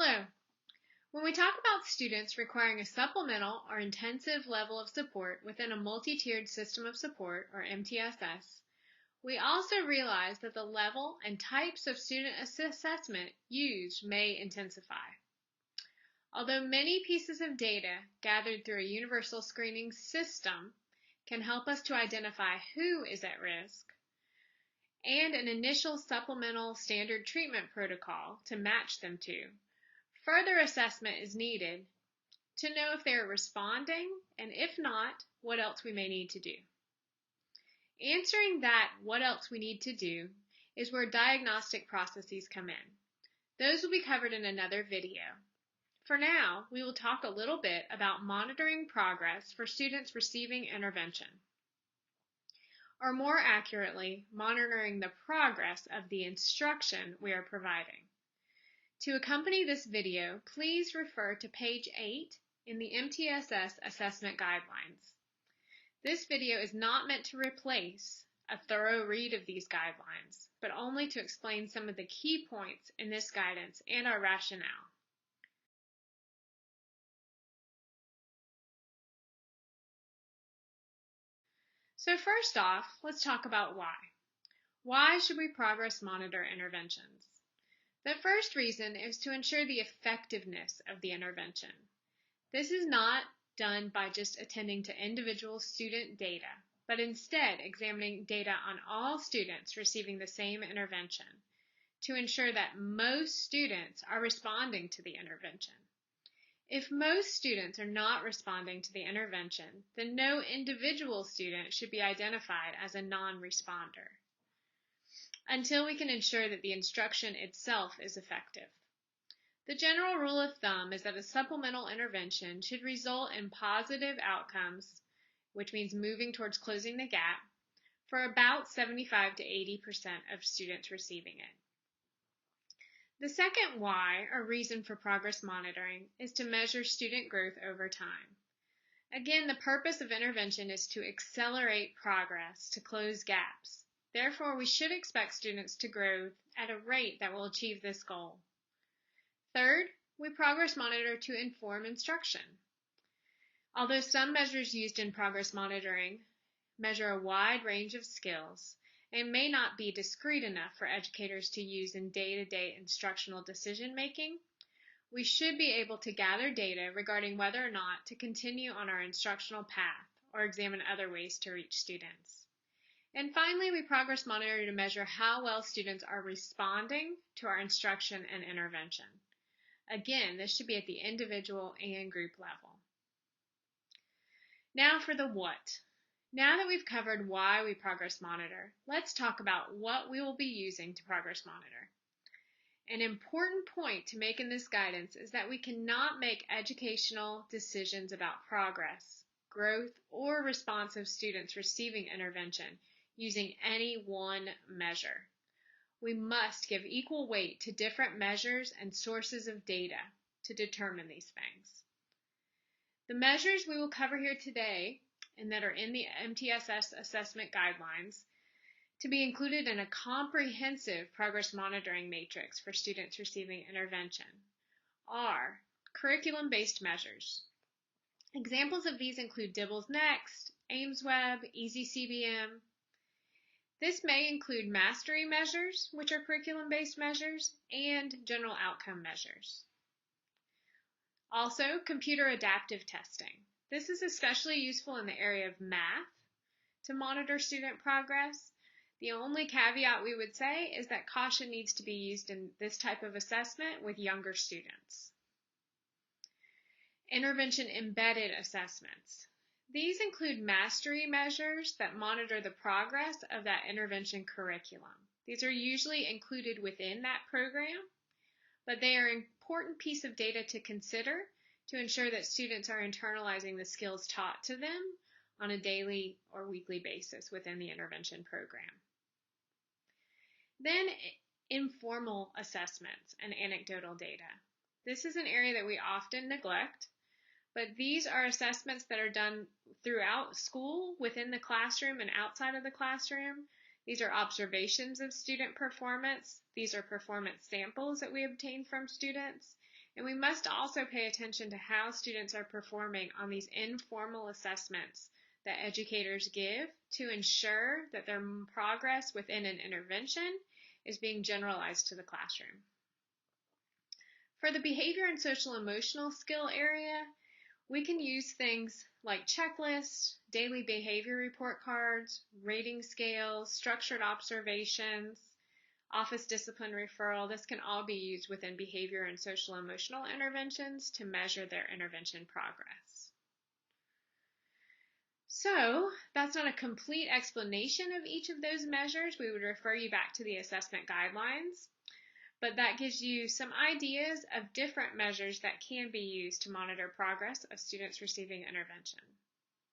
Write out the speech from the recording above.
Hello. When we talk about students requiring a supplemental or intensive level of support within a multi-tiered system of support, or MTSS, we also realize that the level and types of student assessment used may intensify. Although many pieces of data gathered through a universal screening system can help us to identify who is at risk, and an initial supplemental standard treatment protocol to match them to, further assessment is needed to know if they are responding, and if not, what else we may need to do. Answering that what else we need to do is where diagnostic processes come in. Those will be covered in another video. For now, we will talk a little bit about monitoring progress for students receiving intervention, or more accurately, monitoring the progress of the instruction we are providing. To accompany this video, please refer to page 8 in the MTSS Assessment Guidelines. This video is not meant to replace a thorough read of these guidelines, but only to explain some of the key points in this guidance and our rationale. So first off, let's talk about why. Why should we progress monitor interventions? The first reason is to ensure the effectiveness of the intervention. This is not done by just attending to individual student data, but instead examining data on all students receiving the same intervention to ensure that most students are responding to the intervention. If most students are not responding to the intervention, then no individual student should be identified as a non-responder until we can ensure that the instruction itself is effective. The general rule of thumb is that a supplemental intervention should result in positive outcomes, which means moving towards closing the gap, for about 75 to 80% of students receiving it. The second why, or reason for progress monitoring, is to measure student growth over time. Again, the purpose of intervention is to accelerate progress, to close gaps. Therefore, we should expect students to grow at a rate that will achieve this goal. Third, we progress monitor to inform instruction. Although some measures used in progress monitoring measure a wide range of skills and may not be discrete enough for educators to use in day-to-day instructional decision-making, we should be able to gather data regarding whether or not to continue on our instructional path or examine other ways to reach students. And finally, we progress monitor to measure how well students are responding to our instruction and intervention. Again, this should be at the individual and group level. Now for the what. Now that we've covered why we progress monitor, let's talk about what we will be using to progress monitor. An important point to make in this guidance is that we cannot make educational decisions about progress, growth, or response of students receiving intervention using any one measure. We must give equal weight to different measures and sources of data to determine these things. The measures we will cover here today and that are in the MTSS Assessment Guidelines to be included in a comprehensive progress monitoring matrix for students receiving intervention are curriculum-based measures. Examples of these include Dibble's Next, AIMSweb, EasyCBM. This may include mastery measures, which are curriculum-based measures, and general outcome measures. Also, computer adaptive testing. This is especially useful in the area of math to monitor student progress. The only caveat we would say is that caution needs to be used in this type of assessment with younger students. Intervention embedded assessments. These include mastery measures that monitor the progress of that intervention curriculum. These are usually included within that program, but they are an important piece of data to consider to ensure that students are internalizing the skills taught to them on a daily or weekly basis within the intervention program. Then, informal assessments and anecdotal data. This is an area that we often neglect, but these are assessments that are done throughout school, within the classroom and outside of the classroom. These are observations of student performance. These are performance samples that we obtain from students. And we must also pay attention to how students are performing on these informal assessments that educators give to ensure that their progress within an intervention is being generalized to the classroom. For the behavior and social emotional skill area, we can use things like checklists, daily behavior report cards, rating scales, structured observations, office discipline referral. This can all be used within behavior and social emotional interventions to measure their intervention progress. So that's not a complete explanation of each of those measures. We would refer you back to the assessment guidelines, but that gives you some ideas of different measures that can be used to monitor progress of students receiving intervention.